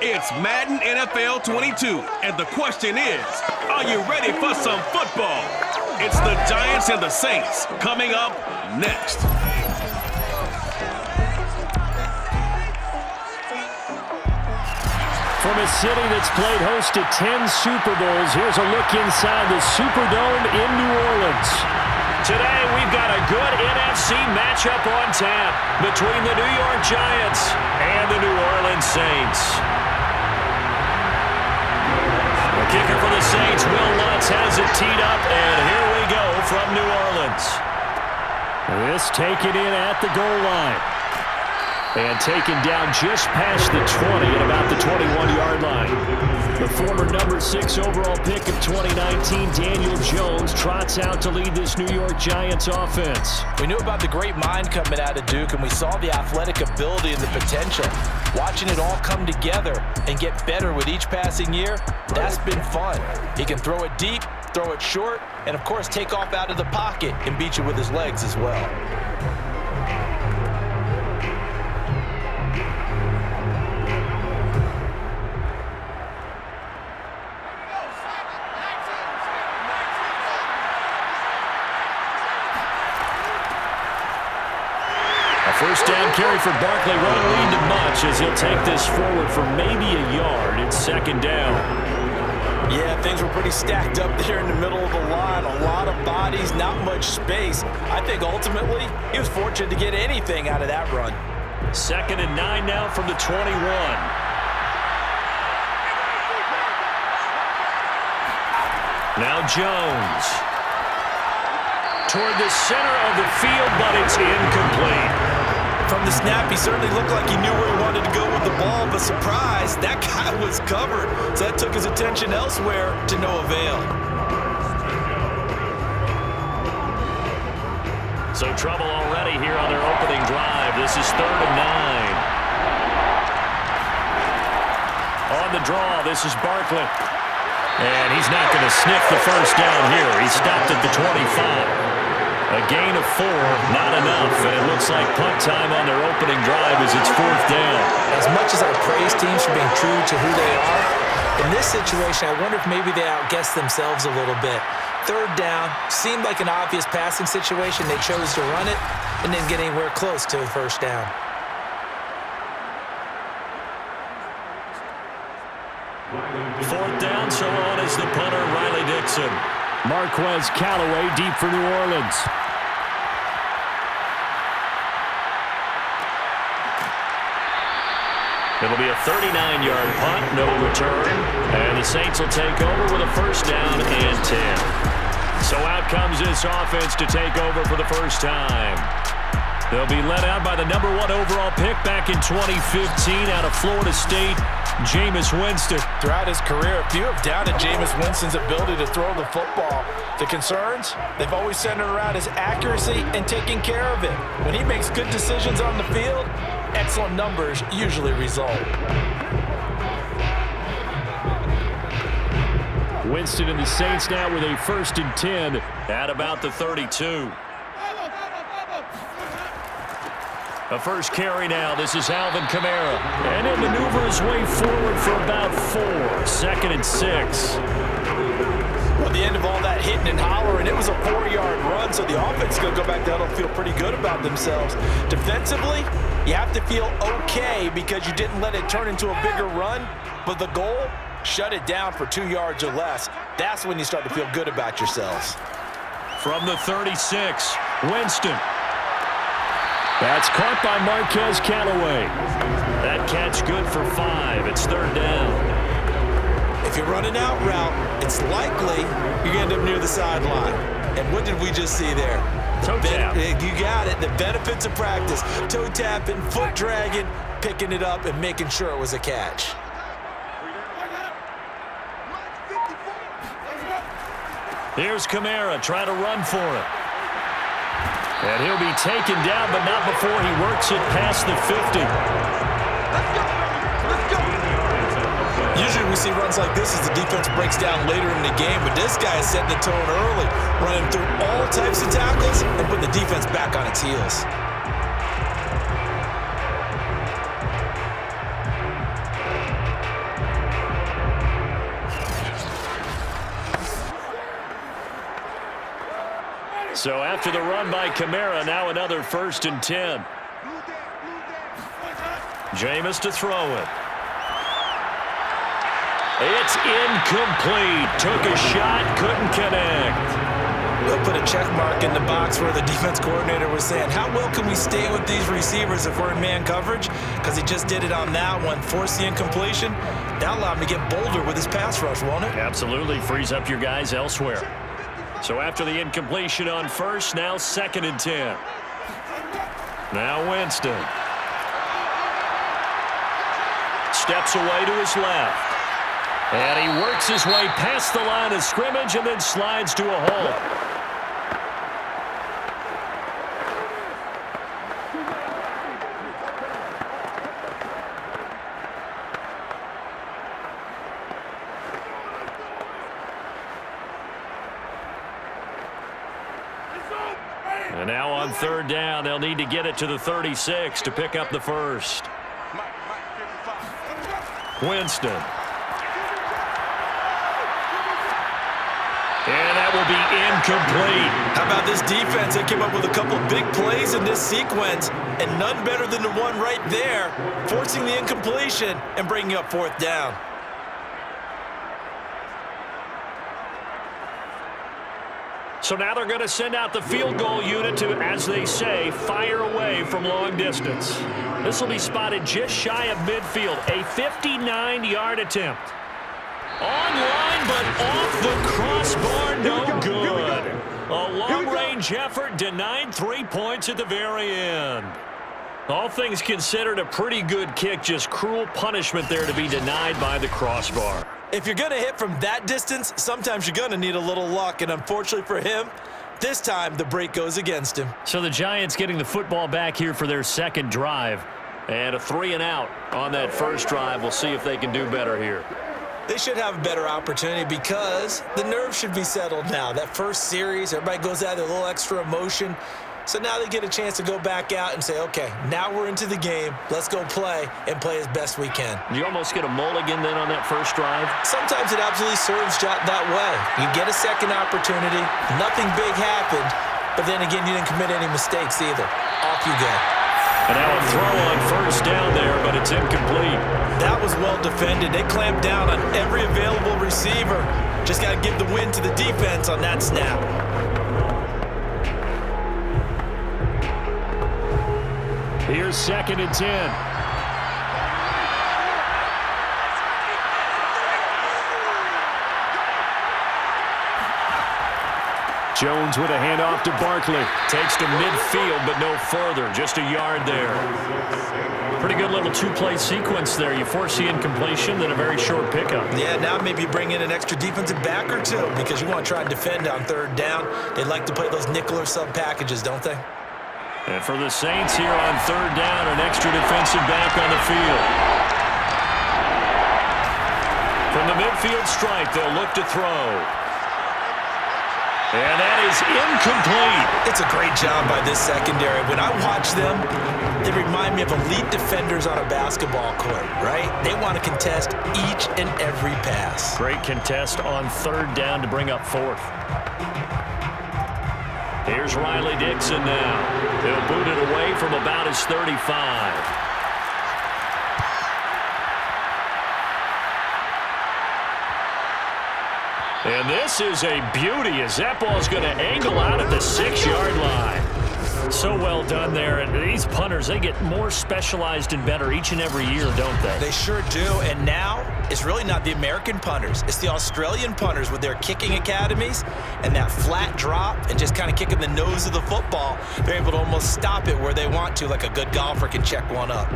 It's Madden NFL 22, and the question is, are you ready for some football? It's the Giants and the Saints coming up next. From a city that's played host to 10 Super Bowls, here's a look inside the Superdome in New Orleans. Today, we've got a good NFC matchup on tap between the New York Giants and the New Orleans Saints. The kicker for the Saints, Will Lutz, has it teed up, and here we go from New Orleans. This taken in at the goal line. And taken down just past the 20 at about the 21-yard line. The former number 6 overall pick of 2019, Daniel Jones, trots out to lead this New York Giants offense. We knew about the great mind coming out of Duke, and we saw the athletic ability and the potential. Watching it all come together and get better with each passing year, that's been fun. He can throw it deep, throw it short, and of course take off out of the pocket and beat you with his legs as well. First down carry for Barkley. Won't lead to much as he'll take this forward for maybe a yard. It's second down. Yeah, things were pretty stacked up there in the middle of the line. A lot of bodies, not much space. I think ultimately he was fortunate to get anything out of that run. Second and 9 now from the 21. Now Jones. Toward the center of the field, but it's incomplete. From the snap, he certainly looked like he knew where he wanted to go with the ball, but surprise, that guy was covered. So that took his attention elsewhere to no avail. So trouble already here on their opening drive. This is 3rd and 9. On the draw, this is Barkley. And he's not going to sniff the first down here. He stopped at the 25. A gain of 4, not enough, and it looks like punt time on their opening drive as it's 4th down. As much as I praise teams for being true to who they are, in this situation, I wonder if maybe they outguessed themselves a little bit. 3rd down, seemed like an obvious passing situation. They chose to run it and didn't get anywhere close to the first down. Fourth down, so on is the punter, Riley Dixon. Marquez Callaway deep for New Orleans. It'll be a 39-yard punt, no return. And the Saints will take over with a first down and 10. So out comes this offense to take over for the first time. They'll be led out by the number 1 overall pick back in 2015 out of Florida State, Jameis Winston. Throughout his career, few have doubted Jameis Winston's ability to throw the football. The concerns, they've always centered around his accuracy and taking care of it. When he makes good decisions on the field, excellent numbers usually result. Winston and the Saints now with a 1st and 10 at about the 32. A first carry now. This is Alvin Kamara. And he'll maneuver his way forward for about 4. 2nd and 6. Well, the end of all that hitting and hollering, it was a 4-yard run, so the offense is going to go back down and feel pretty good about themselves. Defensively, you have to feel okay because you didn't let it turn into a bigger run, but the goal, shut it down for 2 yards or less. That's when you start to feel good about yourselves. From the 36, Winston. That's caught by Marquez Callaway. That catch good for 5. It's 3rd down. If you're running out route, it's likely you're going to end up near the sideline. And what did we just see there? Toe tap. You got it. The benefits of practice. Toe tapping, foot dragging, picking it up, and making sure it was a catch. Here's Kamara trying to run for it. And he'll be taken down, but not before he works it past the 50. Usually we see runs like this as the defense breaks down later in the game, but this guy is setting the tone early, running through all types of tackles and putting the defense back on its heels. So after the run by Kamara, now another 1st and 10. Jameis to throw it. It's incomplete. Took a shot, couldn't connect. We'll put a check mark in the box where the defense coordinator was saying, how well can we stay with these receivers if we're in man coverage? Because he just did it on that one, forced the incompletion. That'll allow him to get bolder with his pass rush, won't it? Absolutely. Frees up your guys elsewhere. So after the incompletion on 1st, now 2nd and 10. Now Winston. Steps away to his left. And he works his way past the line of scrimmage and then slides to a hole. And now on 3rd down, they'll need to get it to the 36 to pick up the 1st. Winston. And that will be incomplete. How about this defense? They came up with a couple big plays in this sequence, and none better than the one right there, forcing the incompletion and bringing up 4th down. So now they're going to send out the field goal unit to, as they say, fire away from long distance. This will be spotted just shy of midfield. A 59-yard attempt. Online, but off the crossbar, no good. A long-range effort denied 3 points at the very end. All things considered, a pretty good kick, just cruel punishment there to be denied by the crossbar. If you're going to hit from that distance, sometimes you're going to need a little luck, and unfortunately for him, this time the break goes against him. So the Giants getting the football back here for their 2nd drive, and a 3-and-out on that 1st drive. We'll see if they can do better here. They should have a better opportunity because the nerves should be settled now. That first series, everybody goes out with a little extra emotion. So now they get a chance to go back out and say, okay, now we're into the game. Let's go play and play as best we can. You almost get a mulligan then on that 1st drive? Sometimes it absolutely serves that way. You get a 2nd opportunity. Nothing big happened. But then again, you didn't commit any mistakes either. Off you go. And now a throw on 1st down there, but it's incomplete. That was well defended. They clamped down on every available receiver. Just got to give the win to the defense on that snap. Here's 2nd and 10. Jones with a handoff to Barkley. Takes to midfield, but no further. Just a yard there. Pretty good little 2-play sequence there. You force the incompletion, then a very short pickup. Yeah, now maybe you bring in an extra defensive back or two because you want to try and defend on 3rd down. They like to play those nickel or sub packages, don't they? And for the Saints here on 3rd down, an extra defensive back on the field. From the midfield strike, they'll look to throw. And that is incomplete. It's a great job by this secondary. When I watch them, they remind me of elite defenders on a basketball court, right? They want to contest each and every pass. Great contest on 3rd down to bring up 4th. Here's Riley Dixon now. He'll boot it away from about his 35. And this is a beauty as that ball's going to angle out at the 6-yard line. So well done there. And these punters, they get more specialized and better each and every year, don't they? They sure do. And now it's really not the American punters. It's the Australian punters with their kicking academies and that flat drop and just kind of kicking the nose of the football. They're able to almost stop it where they want to, like a good golfer can check one up.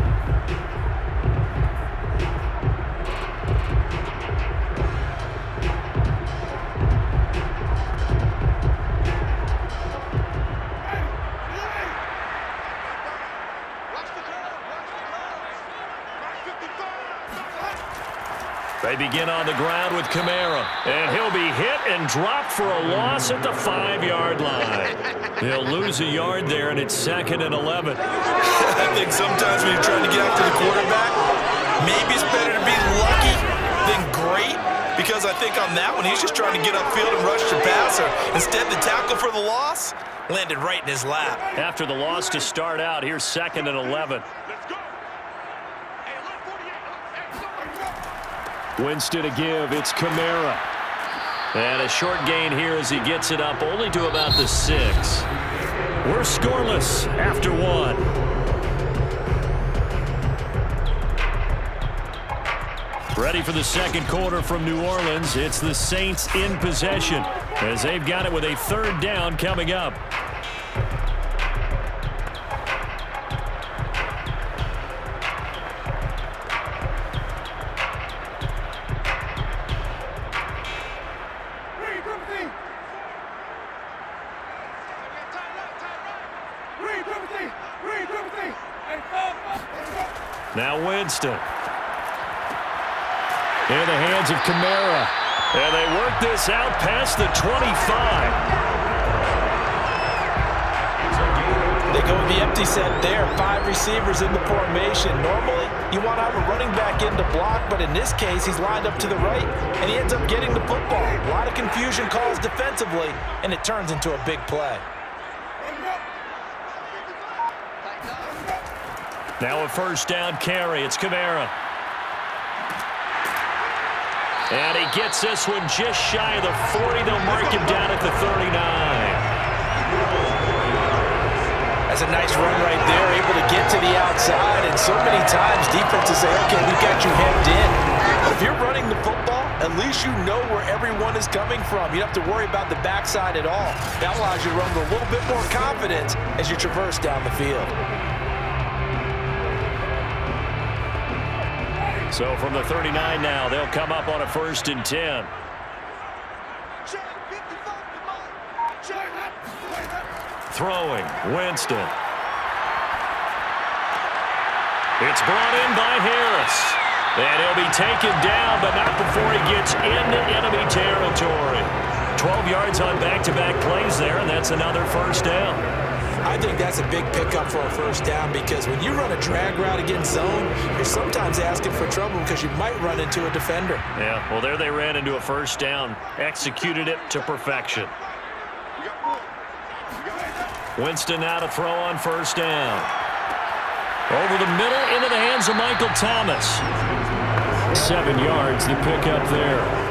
They begin on the ground with Kamara, and he'll be hit and dropped for a loss at the 5-yard line. He'll lose a yard there, and it's 2nd and 11. I think sometimes when you're trying to get after the quarterback, maybe it's better to be lucky than great, because I think on that one, he's just trying to get upfield and rush the passer. Instead, the tackle for the loss, Landed right in his lap. After the loss to start out, here's 2nd and 11. Winston to give. It's Kamara. And a short gain here as he gets it up only to about the 6. We're scoreless after 1. Ready for the second quarter from New Orleans. It's the Saints in possession as they've got it with a 3rd down coming up. Now Winston. In the hands of Kamara. And they work this out past the 25. They go with the empty set there. 5 receivers in the formation. Normally, you want to have a running back in to block, but in this case, he's lined up to the right, and he ends up getting the football. A lot of confusion calls defensively, and it turns into a big play. Now a 1st down carry. It's Kamara. And he gets this one just shy of the 40. They'll mark him down at the 39. That's a nice run right there, able to get to the outside. And so many times defenses say, okay, we got you hemmed in. But if you're running the football, at least you know where everyone is coming from. You don't have to worry about the backside at all. That allows you to run with a little bit more confidence as you traverse down the field. So from the 39 now, they'll come up on a 1st and 10. Throwing, Winston. It's brought in by Harris. And he'll be taken down, but not before he gets into enemy territory. 12 yards on back-to-back plays there, and that's another 1st down. I think that's a big pickup for a 1st down because when you run a drag route against zone, you're sometimes asking for trouble because you might run into a defender. Yeah, well, there they ran into a 1st down. Executed it to perfection. Winston now to throw on 1st down. Over the middle into the hands of Michael Thomas. 7 yards, the pickup there.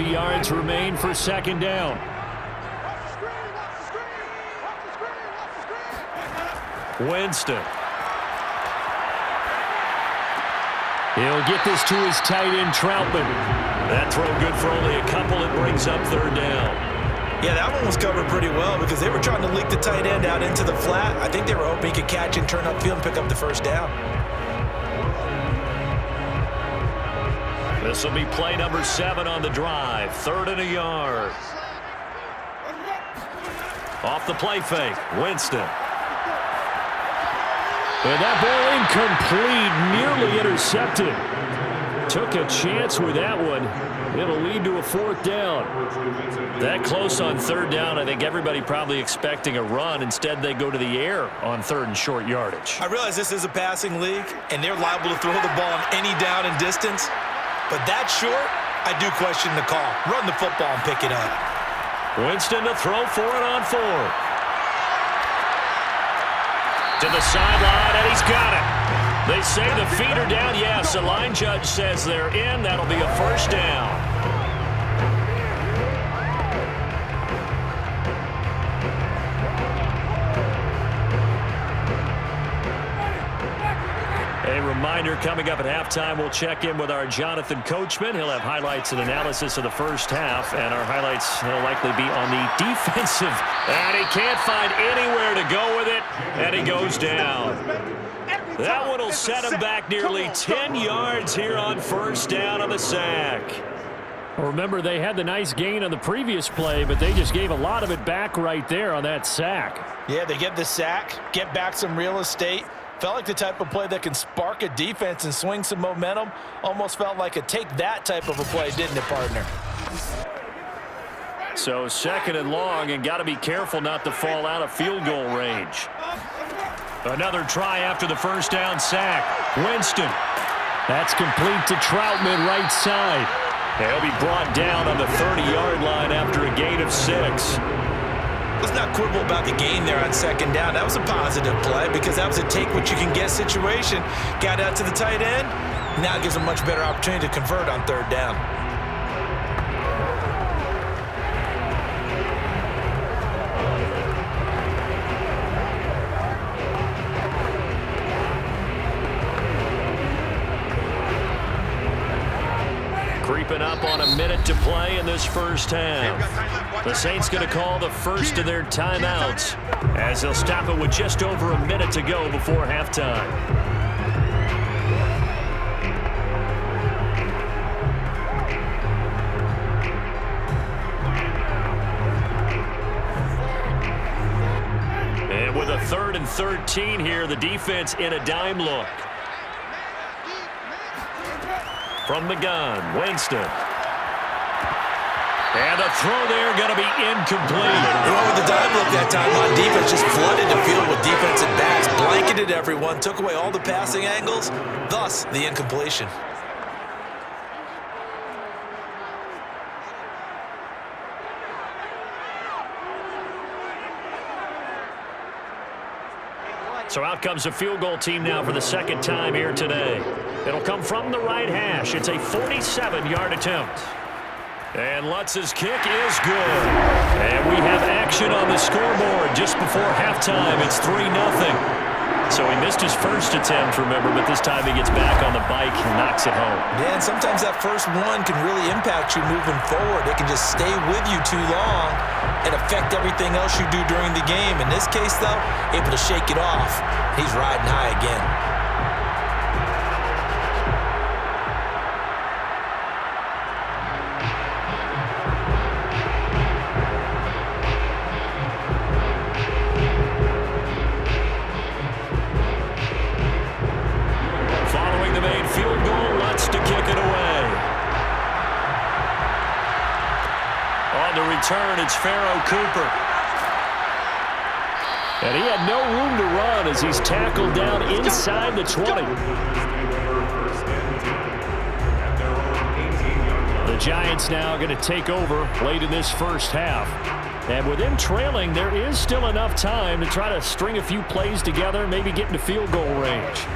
Yards remain for 2nd down. Winston. He'll get this to his tight end, Troutman. That throw good for only a couple. It brings up 3rd down. Yeah, that one was covered pretty well because they were trying to leak the tight end out into the flat. I think they were hoping he could catch and turn upfield and pick up the 1st down. This will be play number 7 on the drive. 3rd and a yard. Off the play fake, Winston. And that ball incomplete, nearly intercepted. Took a chance with that one. It'll lead to a 4th down. That close on 3rd down, I think everybody probably expecting a run. Instead, they go to the air on 3rd and short yardage. I realize this is a passing league, and they're liable to throw the ball on any down and distance. But that short, I do question the call. Run the football and pick it up. Winston to throw for it on 4th. To the sideline, and he's got it. They say the feet are down. Yes, the line judge says they're in. That'll be a 1st down. A reminder, coming up at halftime, we'll check in with our Jonathan Coachman. He'll have highlights and analysis of the 1st half, and our highlights will likely be on the defensive. And he can't find anywhere to go with it, and he goes down. That one will set him back nearly 10 yards here on 1st down on the sack. Well, remember, they had the nice gain on the previous play, but they just gave a lot of it back right there on that sack. Yeah, they get the sack, get back some real estate. Felt like the type of play that can spark a defense and swing some momentum. Almost felt like a take-that type of a play, didn't it, partner? So 2nd and long, and got to be careful not to fall out of field goal range. Another try after the first down sack. Winston. That's complete to Troutman, right side. He'll be brought down on the 30-yard line after a gain of 6. Let's not quibble about the gain there on second down. That was a positive play because that was a take-what-you-can-get situation. Got out to the tight end. Now it gives a much better opportunity to convert on third down. Creeping up on a minute to play in this first half. The Saints going to call the first of their timeouts as they'll stop it with just over a minute to go before halftime. And with a 3rd and 13 here, the defense in a dime look. From the gun, Winston. And the throw there going to be incomplete. They went with the dime look that time on defense. Just flooded the field with defensive backs. Blanketed everyone. Took away all the passing angles. Thus, the incompletion. So out comes a field goal team now for the second time here today. It'll come from the right hash. It's a 47-yard attempt. And Lutz's kick is good. And we have action on the scoreboard just before halftime. It's 3-0. So he missed his first attempt, remember, but this time he gets back on the bike and knocks it home. Yeah, and sometimes that first one can really impact you moving forward. It can just stay with you too long and affect everything else you do during the game. In this case, though, able to shake it off. He's riding high again. Return, it's Pharaoh Cooper. And he had no room to run as he's tackled down inside the 20. The Giants now going to take over late in this first half. And with them trailing, there is still enough time to try to string a few plays together, maybe get into field goal range.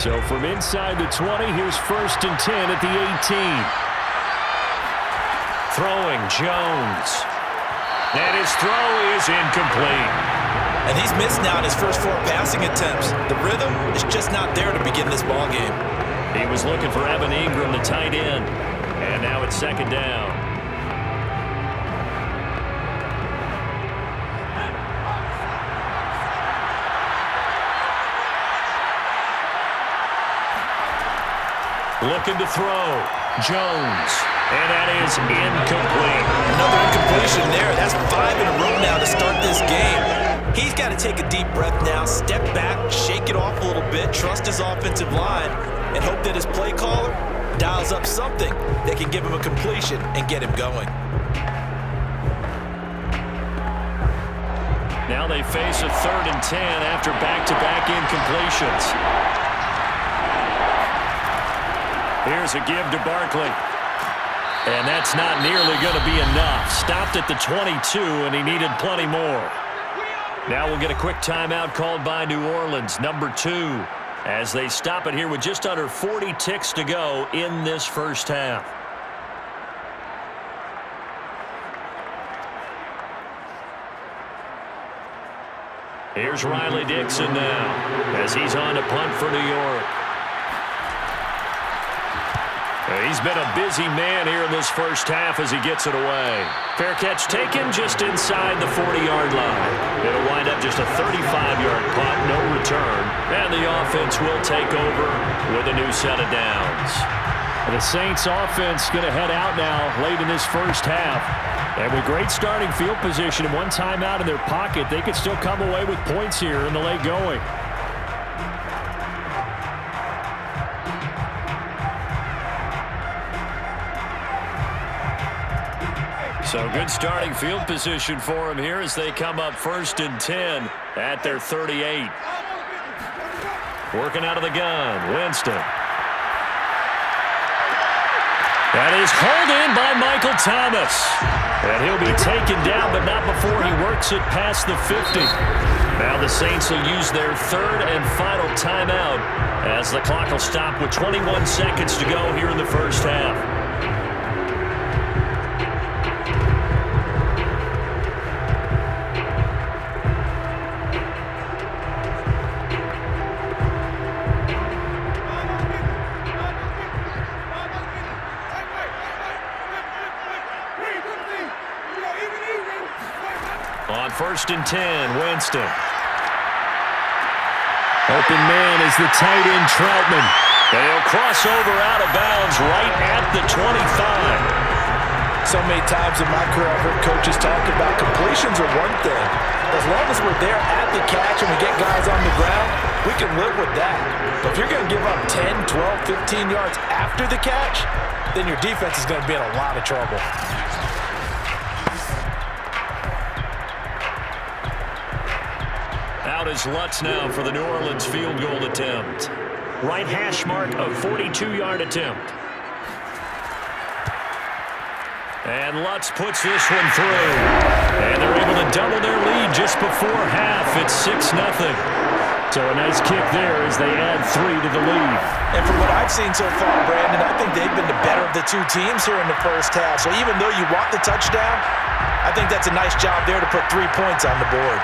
So from inside the 20, here's 1st and 10 at the 18. Throwing, Jones. And his throw is incomplete. And he's missed now in his first 4 passing attempts. The rhythm is just not there to begin this ball game. He was looking for Evan Ingram, the tight end. And now it's 2nd down. Looking to throw. Jones. And that is incomplete. Another incompletion there. That's 5 in a row now to start this game. He's got to take a deep breath now, step back, shake it off a little bit, trust his offensive line, and hope that his play caller dials up something that can give him a completion and get him going. Now they face a 3rd and 10 after back-to-back incompletions. Here's a give to Barkley. And that's not nearly going to be enough. Stopped at the 22, and he needed plenty more. Now we'll get a quick timeout called by New Orleans, number 2, as they stop it here with just under 40 ticks to go in this first half. Here's Riley Dixon now as he's on to punt for New York. He's been a busy man here in this first half as he gets it away. Fair catch taken just inside the 40-yard line. It'll wind up just a 35-yard punt, no return. And the offense will take over with a new set of downs. The Saints offense going to head out now late in this first half. And with great starting field position and one timeout in their pocket, they could still come away with points here in the late going. So good starting field position for him here as they come up 1st and 10 at their 38. Working out of the gun, Winston. That is hauled in by Michael Thomas. And he'll be taken down, but not before he works it past the 50. Now the Saints will use their 3rd and final timeout as the clock will stop with 21 seconds to go here in the first half. On 1st and 10, Winston. Open man is the tight end, Troutman. And he'll cross over out of bounds right at the 25. So many times in my career, I've heard coaches talk about completions are one thing. As long as we're there at the catch and we get guys on the ground, we can live with that. But if you're going to give up 10, 12, 15 yards after the catch, then your defense is going to be in a lot of trouble. Out is Lutz now for the New Orleans field goal attempt. Right hash mark of 42-yard attempt. And Lutz puts this one through. And they're able to double their lead just before half. It's 6-0. So a nice kick there as they add 3 to the lead. And from what I've seen so far, Brandon, I think they've been the better of the two teams here in the first half. So even though you want the touchdown, I think that's a nice job there to put 3 points on the board.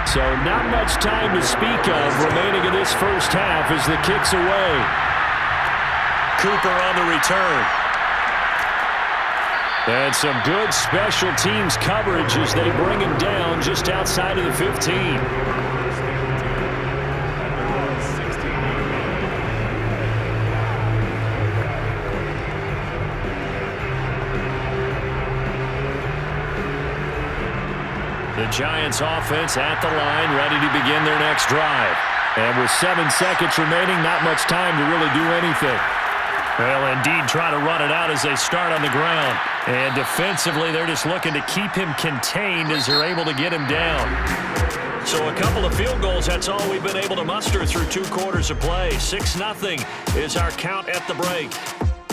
So not much time to speak of remaining in this first half as the kick's away. Cooper on the return. And some good special teams coverage as they bring him down just outside of the 15. The Giants offense at the line, ready to begin their next drive. And with 7 seconds remaining, not much time to really do anything. Well, indeed, try to run it out as they start on the ground. And defensively, they're just looking to keep him contained as they're able to get him down. So a couple of field goals, that's all we've been able to muster through 2 quarters of play. 6-0 is our count at the break.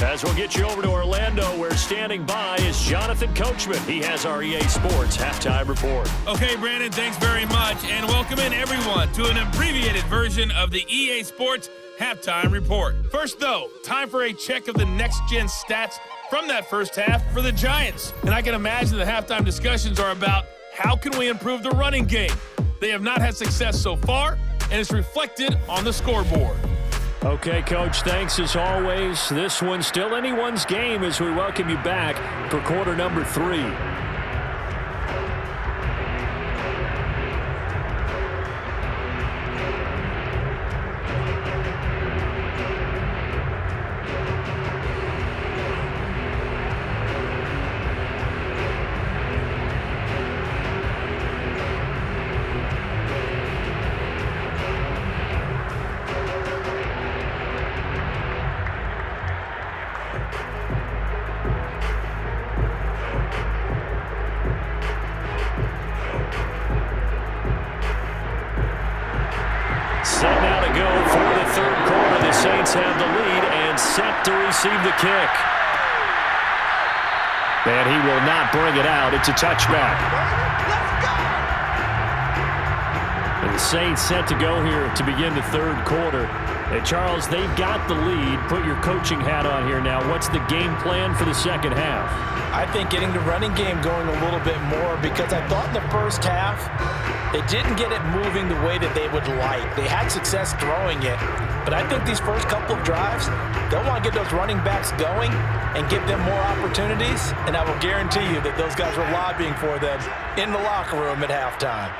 As we'll get you over to Orlando, where standing by is Jonathan Coachman. He has our EA Sports Halftime Report. Okay, Brandon, thanks very much. And welcome in, everyone, to an abbreviated version of the EA Sports Halftime Report. First, though, time for a check of the next-gen stats from that first half for the Giants. And I can imagine the halftime discussions are about how can we improve the running game. They have not had success so far, and it's reflected on the scoreboard. Okay, Coach, thanks as always. This one's still anyone's game as we welcome you back for quarter number 3. Set now to go for the third quarter. The Saints have the lead and set to receive the kick. And he will not bring it out. It's a touchback. And the Saints set to go here to begin the third quarter. And Charles, they've got the lead. Put your coaching hat on here now. What's the game plan for the second half? I think getting the running game going a little bit more, because I thought in the first half they didn't get it moving the way that they would like. They had success throwing it, but I think these first couple of drives, they'll want to get those running backs going and give them more opportunities, and I will guarantee you that those guys were lobbying for them in the locker room at halftime.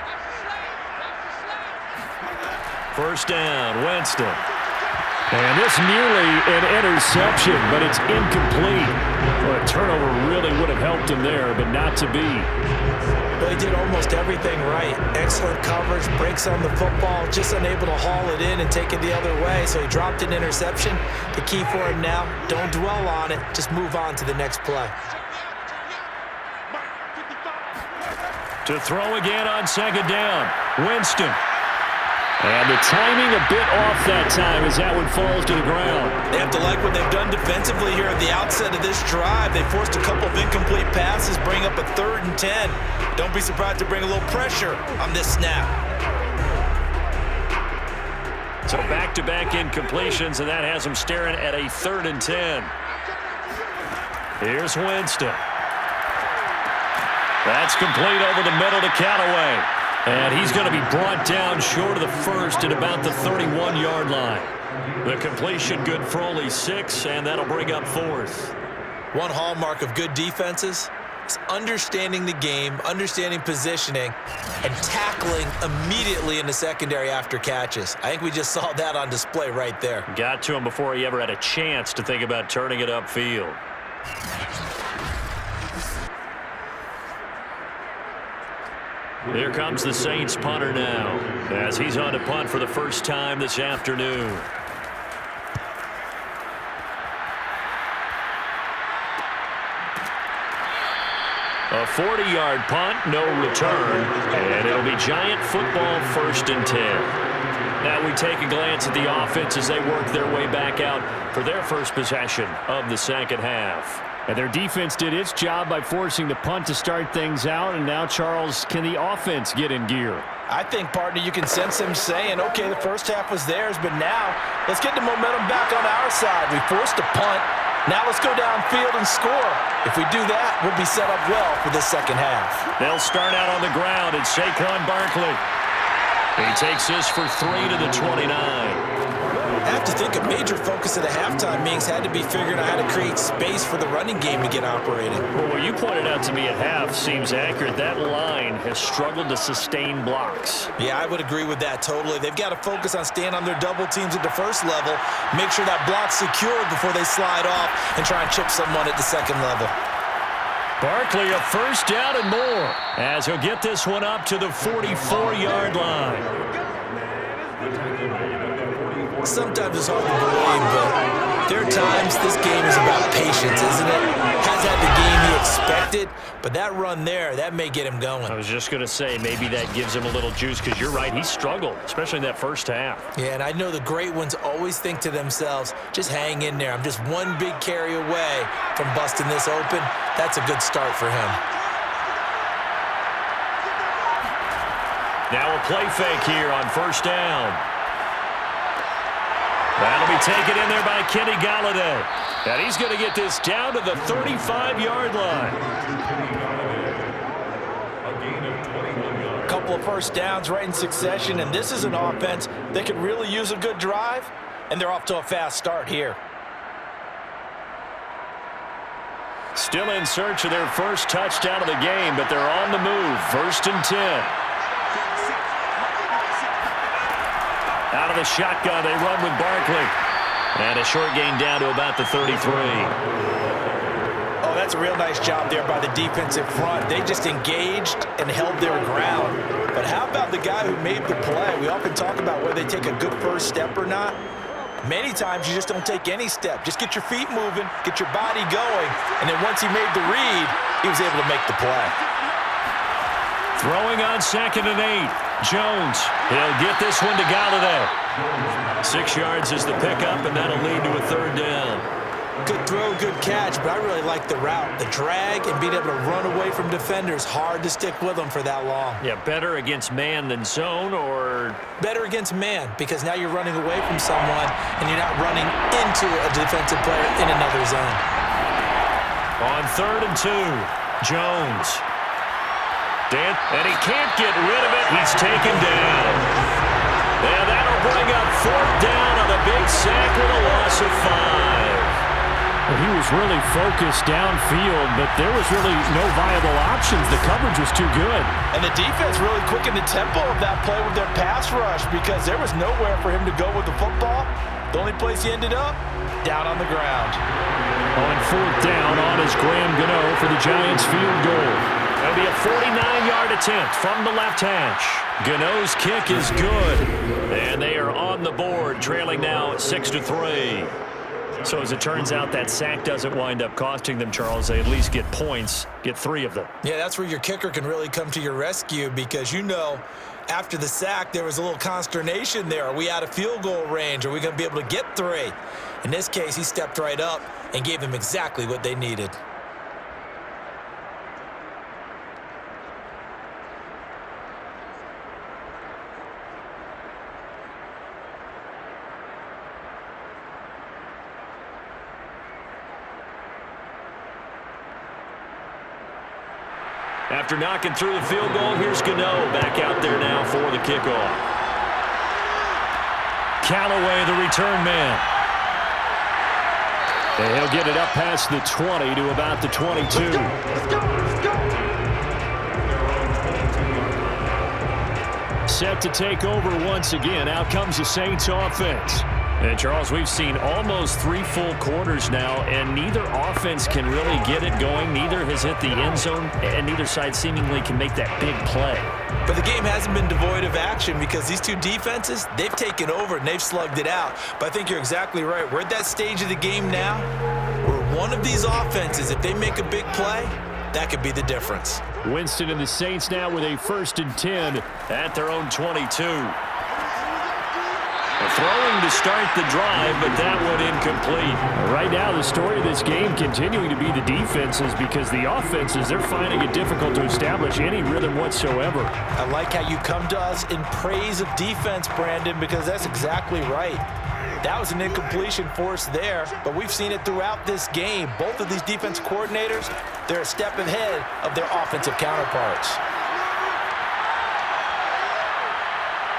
First down, Winston. And this nearly an interception, but it's incomplete. Well, a turnover really would have helped him there, but not to be. Well, he did almost everything right. Excellent coverage, breaks on the football, just unable to haul it in and take it the other way, so he dropped an interception. The key for him now, don't dwell on it, just move on to the next play. To throw again on second down, Winston. And the timing a bit off that time as that one falls to the ground. They have to like what they've done defensively here at the outset of this drive. They forced a couple of incomplete passes, bring up a 3rd and 10. Don't be surprised to bring a little pressure on this snap. So back-to-back incompletions, and that has them staring at a 3rd and 10. Here's Winston. That's complete over the middle to Callaway. And he's going to be brought down short of the first at about the 31-yard line. The completion good for only 6, and that'll bring up 4th. One hallmark of good defenses is understanding the game, understanding positioning, and tackling immediately in the secondary after catches. I think we just saw that on display right there. Got to him before he ever had a chance to think about turning it upfield. Here comes the Saints punter now, as he's on to punt for the first time this afternoon. A 40-yard punt, no return, and it'll be Giant football 1st and 10. Now we take a glance at the offense as they work their way back out for their first possession of the second half. And their defense did its job by forcing the punt to start things out, and now, Charles, can the offense get in gear? I think, partner, you can sense them saying, okay, the first half was theirs, but now let's get the momentum back on our side. We forced a punt. Now let's go downfield and score. If we do that, we'll be set up well for this second half. They'll start out on the ground, and Saquon Barkley. He takes this for 3 to the 29. I have to think a major focus of the halftime meetings had to be figuring out how to create space for the running game to get operating. Well, what you pointed out to me at half seems accurate. That line has struggled to sustain blocks. Yeah, I would agree with that totally. They've got to focus on staying on their double teams at the first level, make sure that block's secured before they slide off and try and chip someone at the second level. Barkley a first down and more as he'll get this one up to the 44-yard line. Sometimes it's hard to believe, but there are times this game is about patience, isn't it? Has had the game he expected, but that run there, that may get him going. I was just going to say, maybe that gives him a little juice, because you're right, he struggled, especially in that first half. Yeah, and I know the great ones always think to themselves, just hang in there. I'm just one big carry away from busting this open. That's a good start for him. Now a play fake here on first down. That'll be taken in there by Kenny Galladay. And he's going to get this down to the 35-yard line. A couple of first downs right in succession, and this is an offense that could really use a good drive, and they're off to a fast start here. Still in search of their first touchdown of the game, but they're on the move. 1st and 10. Out of the shotgun, they run with Barkley. And a short gain down to about the 33. Oh, that's a real nice job there by the defensive front. They just engaged and held their ground. But how about the guy who made the play? We often talk about whether they take a good first step or not. Many times you just don't take any step. Just get your feet moving, get your body going, and then once he made the read, he was able to make the play. Throwing on 2nd and 8. Jones, he'll get this one to Galladay. 6 yards is the pickup, and that'll lead to a 3rd down. Good throw, good catch, but I really like the route. The drag and being able to run away from defenders, hard to stick with them for that long. Yeah, better against man than zone, or? Better against man, because now you're running away from someone, and you're not running into a defensive player in another zone. On 3rd and 2, Jones. And he can't get rid of it. He's taken down. And that'll bring up 4th down on a big sack with a loss of 5. Well, he was really focused downfield, but there was really no viable options. The coverage was too good. And the defense really quickened the tempo of that play with their pass rush because there was nowhere for him to go with the football. The only place he ended up, down on the ground. On fourth down, on is Graham Gano for the Giants field goal. That'll be a 49-yard attempt from the left hash. Gano's kick is good, and they are on the board, trailing now 6-3. So as it turns out, that sack doesn't wind up costing them, Charles. They at least get points, get 3 of them. Yeah, that's where your kicker can really come to your rescue because, you know, after the sack, there was a little consternation there. Are we out of field goal range? Are we going to be able to get 3? In this case, he stepped right up and gave them exactly what they needed. After knocking through the field goal, here's Gano back out there now for the kickoff. Callaway, the return man. And he'll get it up past the 20 to about the 22. Let's go. Set to take over once again. Out comes the Saints offense. And, Charles, we've seen almost 3 full quarters now, and neither offense can really get it going. Neither has hit the end zone, and neither side seemingly can make that big play. But the game hasn't been devoid of action because these two defenses, they've taken over and they've slugged it out. But I think you're exactly right. We're at that stage of the game now where one of these offenses, if they make a big play, that could be the difference. Winston and the Saints now with a 1st and 10 at their own 22. Throwing to start the drive, but that one incomplete. Right now, the story of this game continuing to be the defenses because the offenses, they're finding it difficult to establish any rhythm whatsoever. I like how you come to us in praise of defense, Brandon, because that's exactly right. That was an incompletion force there, but we've seen it throughout this game. Both of these defense coordinators, they're a step ahead of their offensive counterparts.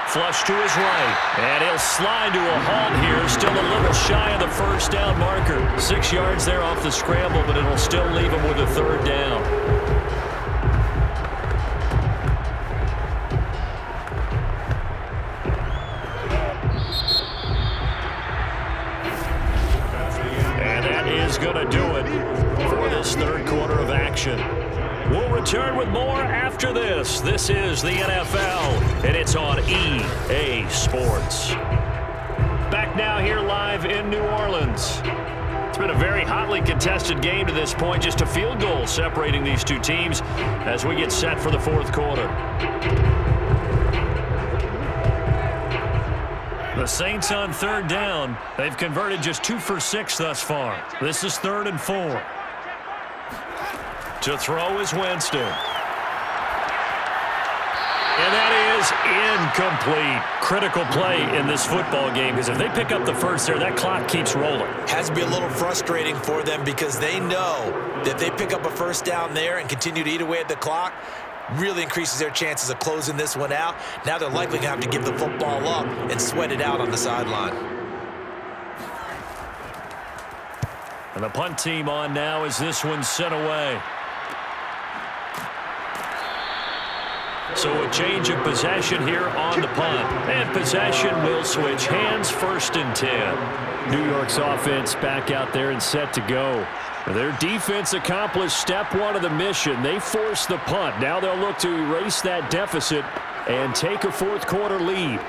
Flush to his right, and he'll slide to a halt here, still a little shy of the first down marker. 6 yards there off the scramble, but it'll still leave him with a 3rd down. And that is going to do it for this 3rd quarter of action. We'll return with more after this. This is the NFL, and it's on EA Sports. Back now here live in New Orleans. It's been a very hotly contested game to this point. Just a field goal separating these two teams as we get set for the 4th quarter. The Saints on 3rd down. They've converted just 2 for 6 thus far. This is 3rd and 4. To throw is Winston. And that is incomplete. Critical play in this football game because if they pick up the first there, that clock keeps rolling. Has to be a little frustrating for them because they know that if they pick up a 1st down there and continue to eat away at the clock, really increases their chances of closing this one out. Now they're likely going to have to give the football up and sweat it out on the sideline. And the punt team on now as this one's sent away. So a change of possession here on the punt. And possession will switch hands, 1st and 10. New York's offense back out there and set to go. Their defense accomplished step 1 of the mission. They forced the punt. Now they'll look to erase that deficit and take a 4th quarter lead.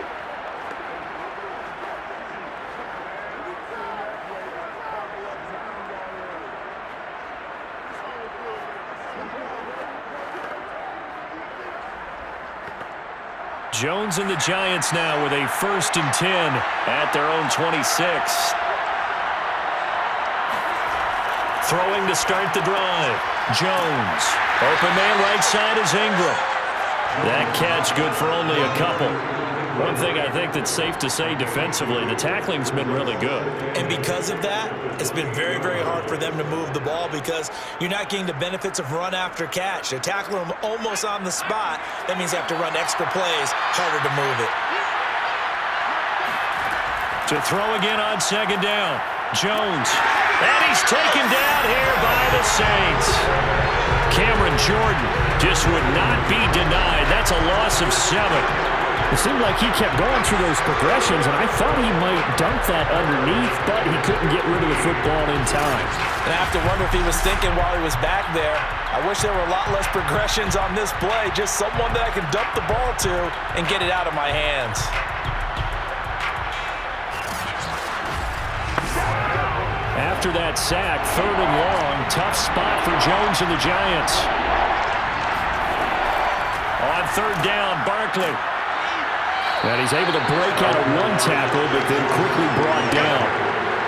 Jones and the Giants now with a 1st and 10 at their own 26. Throwing to start the drive. Jones. Open man right side is Ingram. That catch good for only a couple. One thing I think that's safe to say defensively, the tackling's been really good. And because of that, it's been very, very hard for them to move the ball because you're not getting the benefits of run after catch. They tackle them almost on the spot. That means they have to run extra plays, harder to move it. To throw again on 2nd down. Jones. And he's taken down here by the Saints. Cameron Jordan just would not be denied. That's a loss of 7. It seemed like he kept going through those progressions, and I thought he might dunk that underneath, but he couldn't get rid of the football in time. And I have to wonder if he was thinking while he was back there, I wish there were a lot less progressions on this play, just someone that I can dump the ball to and get it out of my hands. After that sack, 3rd and long, tough spot for Jones and the Giants. On 3rd down, Barkley. And he's able to break out of one tackle, but then quickly brought down.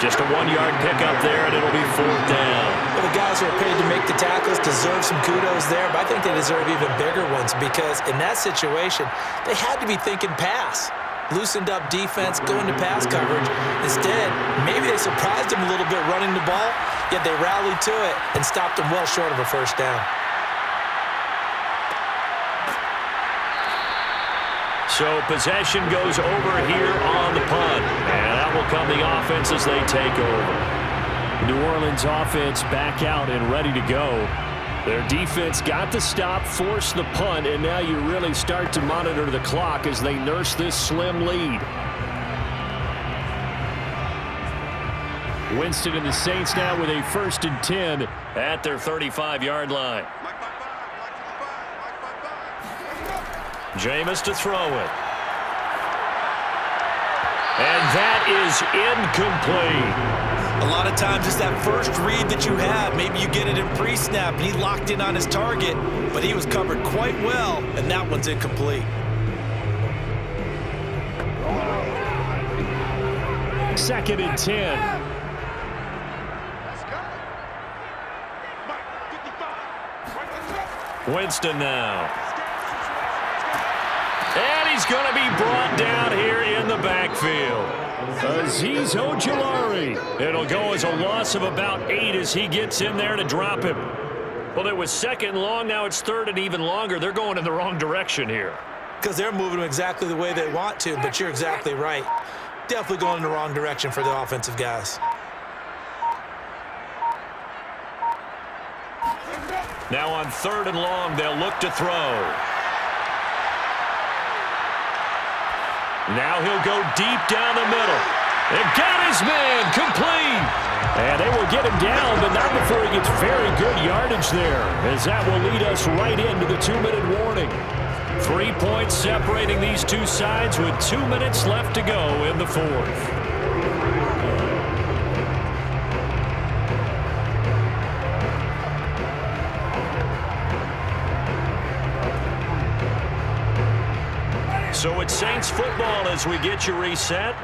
Just a 1-yard pickup there, and it'll be 4th down. Well, the guys who are paid to make the tackles deserve some kudos there, but I think they deserve even bigger ones because in that situation, they had to be thinking pass. Loosened up defense, going to pass coverage. Instead, maybe they surprised him a little bit running the ball, yet they rallied to it and stopped him well short of a 1st down. So possession goes over here on the punt, and that will come the offense as they take over. New Orleans offense back out and ready to go. Their defense got the stop, forced the punt, and now you really start to monitor the clock as they nurse this slim lead. Winston and the Saints now with a 1st and 10 at their 35-yard line. Jameis to throw it. And that is incomplete. A lot of times it's that first read that you have. Maybe you get it in pre-snap, and he locked in on his target, but he was covered quite well, and that one's incomplete. 2nd and 10. Winston now. And he's going to be brought down here in the backfield. Azeez Ojulari. It'll go as a loss of about 8 as he gets in there to drop him. Well, it was 2nd and long. Now it's 3rd and even longer. They're going in the wrong direction here. Because they're moving them exactly the way they want to, but you're exactly right. Definitely going in the wrong direction for the offensive guys. Now on 3rd and long, they'll look to throw. Now he'll go deep down the middle. And got his man complete. And they will get him down, but not before he gets very good yardage there, as that will lead us right into the 2-minute warning. 3 points separating these two sides with 2 minutes left to go in the 4th. So it's Saints football as we get you reset.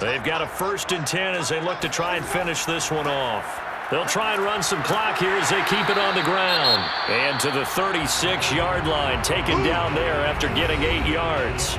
They've got a 1st and 10 as they look to try and finish this one off. They'll try and run some clock here as they keep it on the ground. And to the 36-yard line, taken down there after getting 8 yards.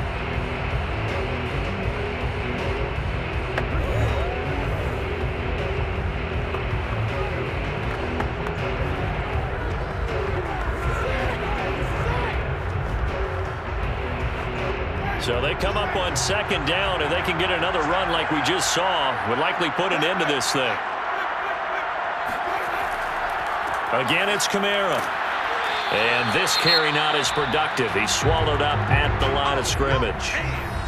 So they come up on 2nd down, and they can get another run like we just saw. Would likely put an end to this thing. Again, it's Kamara. And this carry not as productive. He's swallowed up at the line of scrimmage.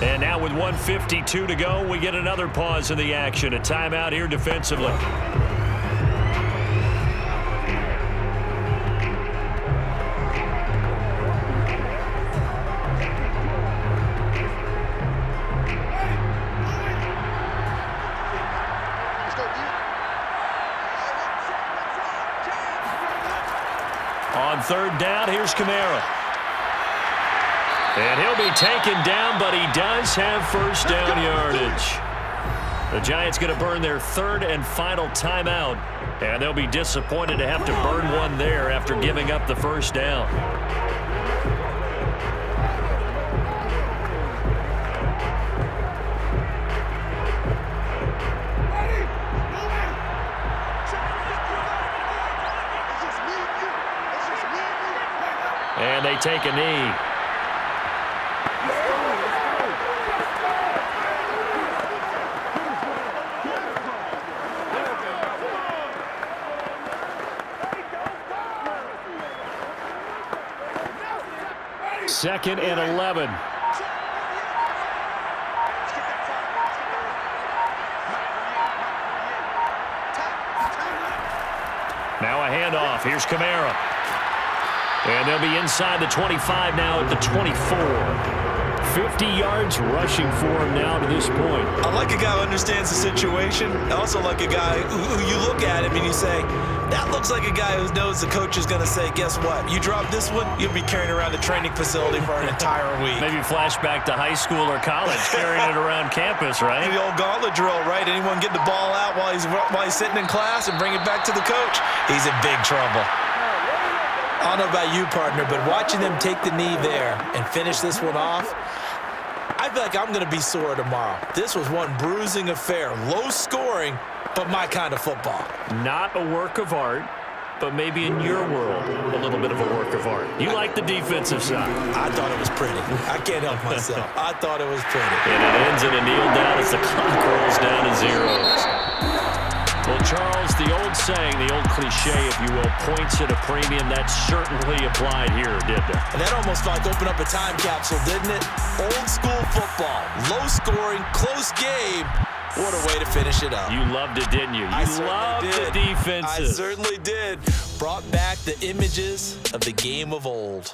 And now with 1:52 to go, we get another pause in the action. A timeout here defensively. On 3rd down, here's Kamara. And he'll be taken down, but he does have 1st down yardage. The Giants going to burn their 3rd and final timeout, and they'll be disappointed to have to burn one there after giving up the 1st down. And they take a knee. Second and 11. Now a handoff. Here's Kamara. And they'll be inside the 25 now at the 24. 50 yards rushing for him now to this point. I like a guy who understands the situation. I also like a guy who you look at him and you say, that looks like a guy who knows the coach is going to say, guess what? You drop this one, you'll be carrying around the training facility for an entire week. Maybe flashback to high school or college, carrying it around campus, right? The old gauntlet drill, right? Anyone get the ball out while he's sitting in class and bring it back to the coach? He's in big trouble. I don't know about you, partner, but watching them take the knee there and finish this one off, I feel like I'm going to be sore tomorrow. This was one bruising affair. Low scoring, but my kind of football. Not a work of art, but maybe in your world, a little bit of a work of art. You like the defensive side. I thought it was pretty. I can't help myself. I thought it was pretty. And it ends in a kneel down as the clock rolls down to zeros. Well, Charles, the old saying, the old cliche, if you will, points at a premium, that certainly applied here, didn't it? And that almost like opened up a time capsule, didn't it? Old school football, low scoring, close game. What a way to finish it up. You loved it, didn't you? You loved the defenses. I certainly did. Brought back the images of the game of old.